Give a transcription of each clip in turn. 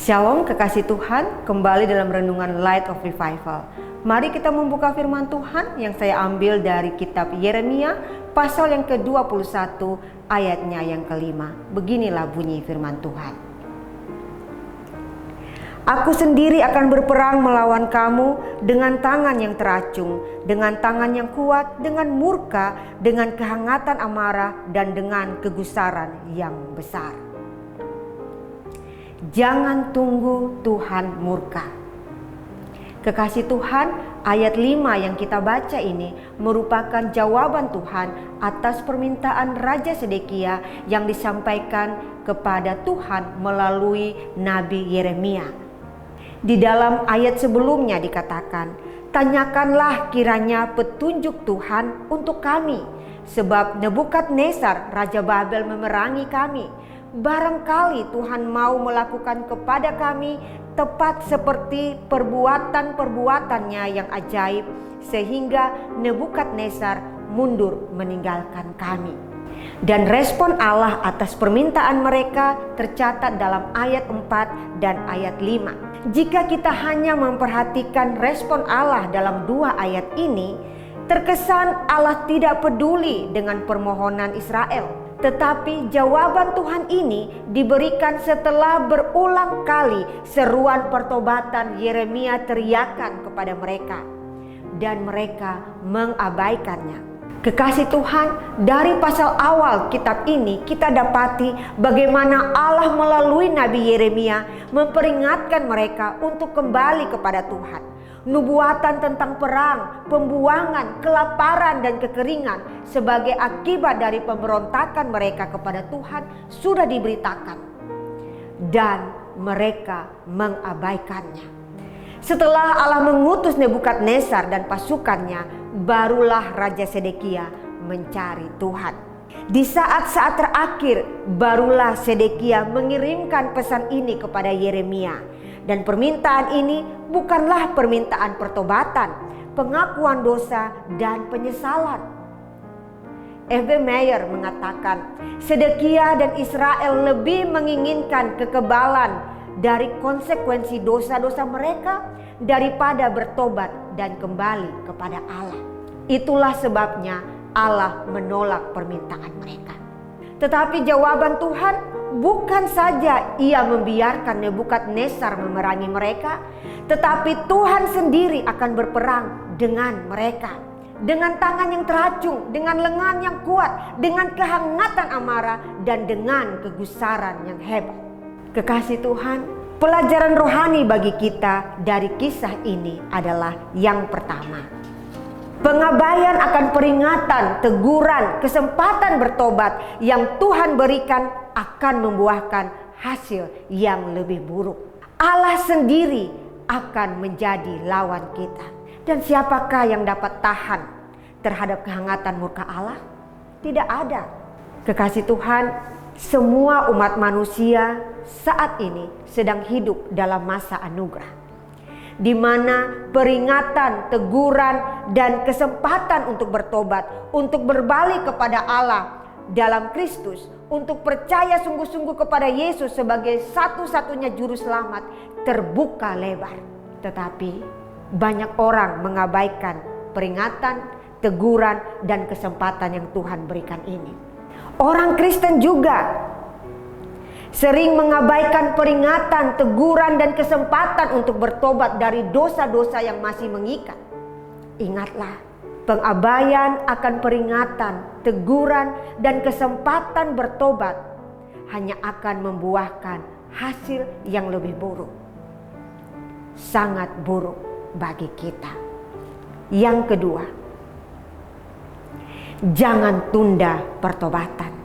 Shalom kekasih Tuhan, kembali dalam renungan Light of Revival. Mari kita membuka firman Tuhan yang saya ambil dari kitab Yeremia pasal yang ke-21 ayatnya yang kelima. Beginilah bunyi firman Tuhan. Aku sendiri akan berperang melawan kamu dengan tangan yang teracung, dengan tangan yang kuat, dengan murka, dengan kehangatan amarah, dan dengan kegusaran yang besar. Jangan tunggu Tuhan murka. Kekasih Tuhan, ayat 5 yang kita baca ini merupakan jawaban Tuhan atas permintaan Raja Sedekia yang disampaikan kepada Tuhan melalui Nabi Yeremia. Di dalam ayat sebelumnya dikatakan, tanyakanlah kiranya petunjuk Tuhan untuk kami, sebab Nebukadnezar Raja Babel memerangi kami. Barangkali Tuhan mau melakukan kepada kami tepat seperti perbuatan-perbuatannya yang ajaib, sehingga Nebukadnezar mundur meninggalkan kami. Dan respon Allah atas permintaan mereka tercatat dalam ayat 4 dan ayat 5. Jika kita hanya memperhatikan respon Allah dalam dua ayat ini, terkesan Allah tidak peduli dengan permohonan Israel. Tetapi jawaban Tuhan ini diberikan setelah berulang kali seruan pertobatan Yeremia teriakan kepada mereka, dan mereka mengabaikannya. Kekasih Tuhan, dari pasal awal kitab ini kita dapati bagaimana Allah melalui Nabi Yeremia memperingatkan mereka untuk kembali kepada Tuhan. Nubuatan tentang perang, pembuangan, kelaparan, dan kekeringan sebagai akibat dari pemberontakan mereka kepada Tuhan sudah diberitakan, dan mereka mengabaikannya. Setelah Allah mengutus Nebukadnezar dan pasukannya, barulah Raja Sedekia mencari Tuhan. Di saat-saat terakhir, barulah Sedekia mengirimkan pesan ini kepada Yeremia. Dan permintaan ini bukanlah permintaan pertobatan, pengakuan dosa, dan penyesalan. F.B. Meyer mengatakan, Sedekia dan Israel lebih menginginkan kekebalan dari konsekuensi dosa-dosa mereka daripada bertobat dan kembali kepada Allah. Itulah sebabnya Allah menolak permintaan mereka. Tetapi jawaban Tuhan bukan saja ia membiarkan Nebukadnezar memerangi mereka, tetapi Tuhan sendiri akan berperang dengan mereka. Dengan tangan yang teracung, dengan lengan yang kuat, dengan kehangatan amarah, dan dengan kegusaran yang hebat. Kekasih Tuhan, pelajaran rohani bagi kita dari kisah ini adalah yang pertama. Pengabaian akan peringatan, teguran, kesempatan bertobat yang Tuhan berikan akan membuahkan hasil yang lebih buruk. Allah sendiri akan menjadi lawan kita. Dan siapakah yang dapat tahan terhadap kehangatan murka Allah? Tidak ada. Kekasih Tuhan, semua umat manusia saat ini sedang hidup dalam masa anugerah, di mana peringatan, teguran, dan kesempatan untuk bertobat, untuk berbalik kepada Allah dalam Kristus, untuk percaya sungguh-sungguh kepada Yesus sebagai satu-satunya juru selamat terbuka lebar. Tetapi banyak orang mengabaikan peringatan, teguran, dan kesempatan yang Tuhan berikan ini. Orang Kristen juga sering mengabaikan peringatan, teguran, dan kesempatan untuk bertobat dari dosa-dosa yang masih mengikat. Ingatlah, pengabaian akan peringatan, teguran, dan kesempatan bertobat hanya akan membuahkan hasil yang lebih buruk. Sangat buruk bagi kita. Yang kedua, jangan tunda pertobatan.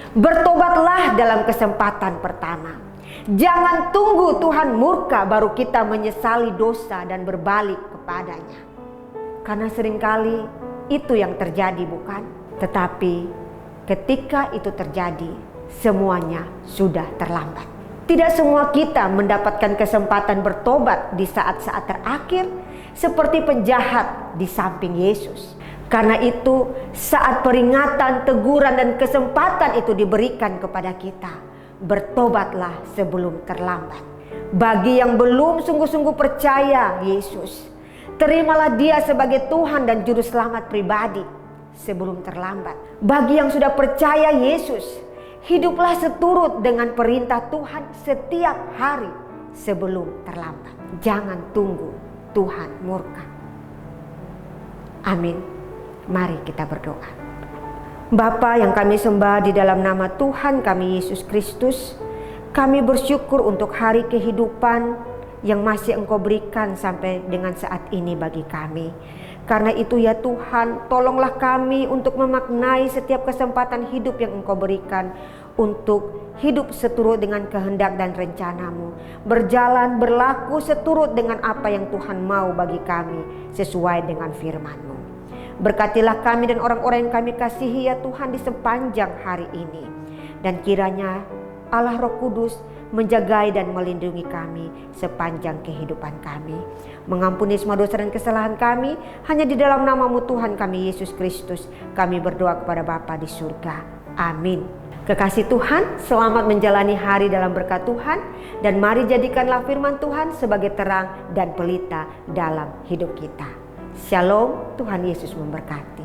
Bertobatlah dalam kesempatan pertama. Jangan tunggu Tuhan murka baru kita menyesali dosa dan berbalik kepadanya. Karena seringkali itu yang terjadi, bukan? Tetapi ketika itu terjadi, semuanya sudah terlambat. Tidak semua kita mendapatkan kesempatan bertobat di saat-saat terakhir seperti penjahat di samping Yesus. Karena itu, saat peringatan, teguran, dan kesempatan itu diberikan kepada kita, bertobatlah sebelum terlambat. Bagi yang belum sungguh-sungguh percaya Yesus, terimalah Dia sebagai Tuhan dan Juru Selamat pribadi sebelum terlambat. Bagi yang sudah percaya Yesus, hiduplah seturut dengan perintah Tuhan setiap hari sebelum terlambat. Jangan tunggu Tuhan murka. Amin. Mari kita berdoa. Bapa yang kami sembah di dalam nama Tuhan kami Yesus Kristus, kami bersyukur untuk hari kehidupan yang masih Engkau berikan sampai dengan saat ini bagi kami. Karena itu ya Tuhan, tolonglah kami untuk memaknai setiap kesempatan hidup yang Engkau berikan, untuk hidup seturut dengan kehendak dan rencana-Mu, berjalan berlaku seturut dengan apa yang Tuhan mau bagi kami sesuai dengan firman-Mu. Berkatilah kami dan orang-orang yang kami kasihi ya Tuhan di sepanjang hari ini. Dan kiranya Allah Roh Kudus menjagai dan melindungi kami sepanjang kehidupan kami. Mengampuni semua dosa dan kesalahan kami. Hanya di dalam nama-Mu Tuhan kami Yesus Kristus kami berdoa kepada Bapa di surga. Amin. Kekasih Tuhan, selamat menjalani hari dalam berkat Tuhan. Dan mari jadikanlah firman Tuhan sebagai terang dan pelita dalam hidup kita. Shalom, Tuhan Yesus memberkati.